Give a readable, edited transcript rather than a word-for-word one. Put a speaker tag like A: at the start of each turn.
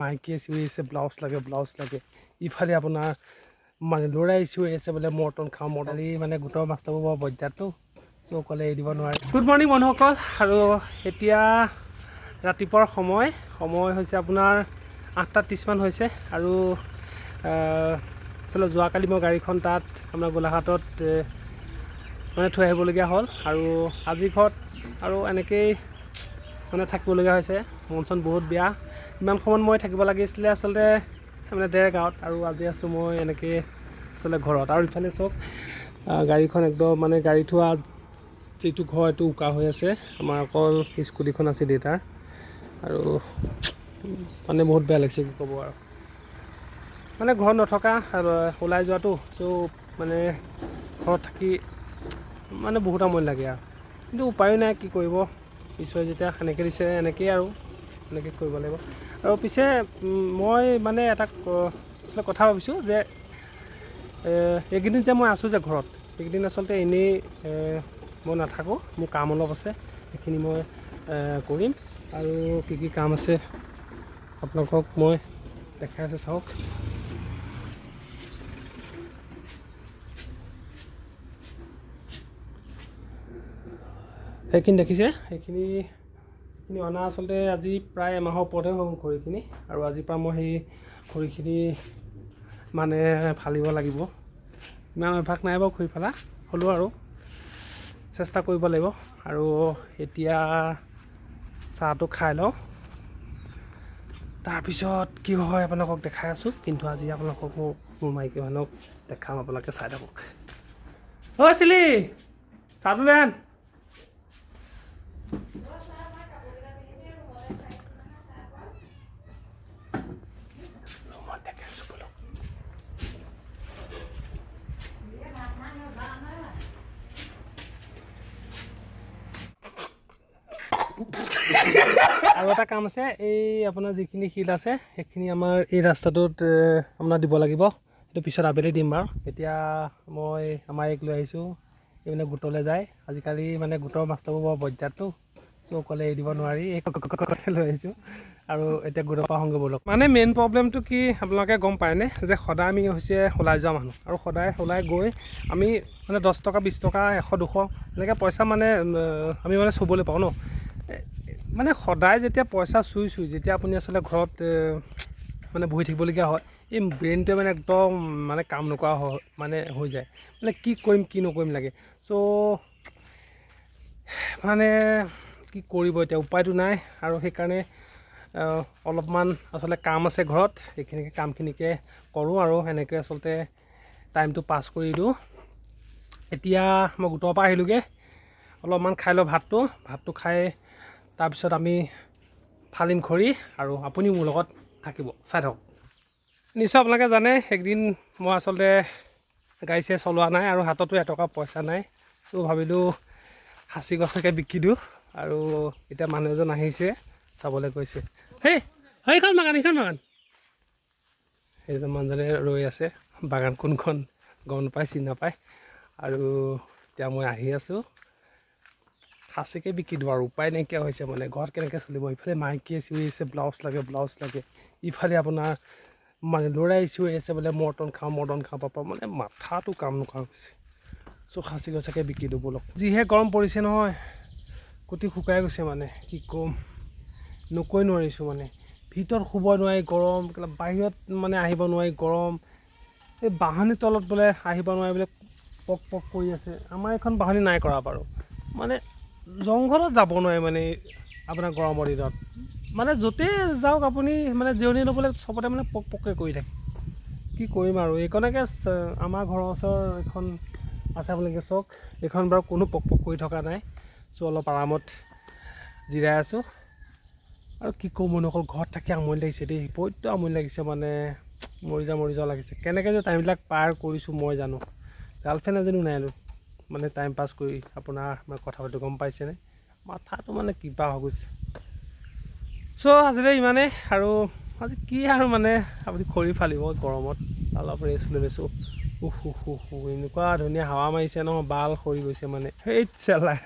A: মাইকীয়ে চিঞৰি আছে ব্লাউজ লাগে ইফালে আপোনাৰ মানে ল'ৰাই চিঞৰি আছে বোলে মৰ্টন খাওঁ মৰ্টন মানে গোটৰ মাষ্টাৰবোৰ বৰ বজ্জাতটো চ' ক'লে এৰি দিব নোৱাৰে। গুড মৰ্ণিং বন্ধুসকল, আৰু এতিয়া ৰাতিপুৱাৰ সময় হৈছে আপোনাৰ 8:30 মান হৈছে। আৰু আচলতে যোৱাকালি মই গাড়ীখন তাত আপোনাৰ গোলাঘাটত মানে থৈ আহিবলগীয়া হ'ল, আৰু আজি ঘৰত আৰু এনেকেই মানে থাকিবলগীয়া হৈছে। মন চন বহুত বেয়া। ইমান সময়ত মই থাকিব লাগিছিলে আচলতে মানে দেৰগাঁৱত, আৰু আজি আছোঁ মই এনেকৈ আচলতে ঘৰত। আৰু ইফালে চাওক গাড়ীখন একদম মানে গাড়ী থোৱা যিটো ঘৰ এইটো উকা হৈ আছে। আমাৰ অকল স্কুটিখন আছে দেউতাৰ, আৰু মানে বহুত বেয়া লাগিছে কি ক'ব আৰু। মানে ঘৰত নথকা ওলাই যোৱাটো চ' মানে ঘৰত থাকি মানে বহুত আমনি লাগে আৰু, কিন্তু উপায়ো নাই কি কৰিব। ঈশ্বৰে যেতিয়া সেনেকৈ দিছে এনেকেই আৰু এনেকৈ কৰিব লাগিব। আৰু পিছে মই মানে এটা আচলতে কথা ভাবিছোঁ যে এইকেইদিন যে মই আছোঁ যে ঘৰত, এইকেইদিন আচলতে এনেই মই নাথাকোঁ। মোৰ কাম অলপ আছে, সেইখিনি মই কৰিম। আৰু কি কি কাম আছে আপোনালোকক মই দেখাই আছোঁ, চাওক। সেইখিনি দেখিছে, সেইখিনি অনা আচলতে আজি প্ৰায় এমাহৰ ওপৰতে হ'ল খৰিখিনি। আৰু আজিৰ পৰা মই সেই খৰিখিনি মানে ফালিব লাগিব। ইমান অভ্যাস নাই বাৰু খৰি ফালা, হ'লেও আৰু চেষ্টা কৰিব লাগিব। আৰু এতিয়া চাহটো খাই লওঁ, তাৰপিছত কি হয় আপোনালোকক দেখাই আছোঁ। কিন্তু আজি আপোনালোকক মোৰ মাইকী মানুহক দেখাম, আপোনালোকে চাই থাকক। ঐ চিলি চাহটো লৈ আন। আৰু এটা কাম আছে, এই আপোনাৰ যিখিনি শিল আছে সেইখিনি আমাৰ এই ৰাস্তাটোত আপোনাৰ দিব লাগিব। সেইটো পিছত আবেলি দিম বাৰু। এতিয়া মই আমাৰ এইক লৈ আহিছোঁ, এই মানে গোটলৈ যায়। আজিকালি মানে গোটৰ মাষ্টাৰবোৰ বৰ বজ্জাতটো চ' ক'লে এৰি দিব নোৱাৰি, এই লৈ আহিছোঁ। আৰু এতিয়া গোটৰ পৰা আহোঁগৈ ব'লক। মানে মেইন প্ৰব্লেমটো কি আপোনালোকে গম পায়নে, যে সদায় আমি হৈছে ওলাই যোৱা মানুহ, আৰু সদায় ওলাই গৈ আমি মানে 10 টকা 20 টকা 100 200 এনেকৈ পইচা মানে আমি মানে চুবলৈ পাওঁ ন। মানে সদায় যেতিয়া পইচা চুই যেতিয়া আপুনি আচলতে ঘৰত মানে বহি থাকিবলগীয়া হয়, এই ব্ৰেইনটোৱে মানে একদম মানে কাম নকৰা মানে হৈ যায়। মানে কি কৰিম কি নকৰিম লাগে। চ' মানে কি কৰিব এতিয়া, উপায়টো নাই। আৰু সেইকাৰণে অলপমান আচলতে কাম আছে ঘৰত, সেইখিনিকে কামখিনিকে কৰোঁ আৰু সেনেকৈ আচলতে টাইমটো পাছ কৰি দিওঁ। এতিয়া মই গোটৰ পৰা আহিলোঁগৈ, অলপমান খাই লওঁ ভাতটো খাই তাৰপিছত আমি ফালিম খৰি, আৰু আপুনি মোৰ লগত থাকিব, চাই থাকক। নিশ্চয় আপোনালোকে জানে একদিন মই আচলতে গাড়ী চাড়ী চলোৱা নাই, আৰু হাততো এটকা পইচা নাই। চ' ভাবিলোঁ সাঁচি গছকে বিকি দিওঁ। আৰু এতিয়া মানুহ এজন আহিছে, চাবলৈ কৈছে, সেইখন বাগান সেইজন মানুহজনে ৰৈ আছে। বাগান কোনখন গম নাপায়, চিনি নাপায়। আৰু এতিয়া মই আহি আছোঁ, সাঁচিকে বিকি দিওঁ আৰু উপায় নাইকিয়া হৈছে। মানে ঘৰত কেনেকৈ চলিব, ইফালে মাইকীয়ে চিঞৰি আছে ব্লাউজ লাগে ইফালে আপোনাৰ মানে ল'ৰাই চিঞৰি আছে বোলে মৰ্টন খাওঁ পাপা, মানে মাথাটো কাম নকৰা হৈছে। চ' সাঁচি গছকে বিকি দিওঁ ব'লক। যিহে গৰম পৰিছে নহয়, গুটি শুকাই গৈছে। মানে কি ক'ম, নকৈ নোৱাৰিছোঁ। মানে ভিতৰত শুব নোৱাৰি গৰম, বাহিৰত মানে আহিব নোৱাৰি গৰম। এই বাঁহনিৰ তলত বোলে আহিব নোৱাৰি বোলে, পক কৰি আছে। আমাৰ এইখন বাঁহনি নাই কৰা বাৰু, মানে জংঘলত যাব নোৱাৰে মানে আপোনাৰ গৰমৰ দিনত। মানে য'তেই যাওক আপুনি মানে জিৰণি ল'বলৈ চবতে মানে পককৈ কৰি থাকে। কি কৰিম আৰু। এইখনকে আমাৰ ঘৰৰ ওচৰৰ এখন আছে আপোনালোকে চাওক, এইখন বাৰু কোনো পক কৰি থকা নাই। চ' অলপ আৰামত জিৰাই আছোঁ। আৰু কি ক'ম, অকল ঘৰত থাকি আমনি লাগিছে দেই, বহুত আমনি লাগিছে। মানে মৰি যাওঁ লাগিছে। কেনেকৈ যে টাইমবিলাক পাৰ কৰিছোঁ মই জানো। গাৰ্লফ্ৰেণ্ড এজনীও নাই মানে টাইম পাছ কৰি আপোনাৰ কথা পাতি, গম পাইছেনে। মাথাটো মানে কিবা হৈ গৈছে। চ' আজিলৈ ইমানেই। আৰু আজি কি আৰু মানে আপুনি খৰি ফালিব গৰমত, অলপ ৰেষ্ট লৈ লৈছোঁ। এনেকুৱা ধুনীয়া হাৱা মাৰিছে নহয়, বাল সৰি গৈছে মানে। সেই চেলাই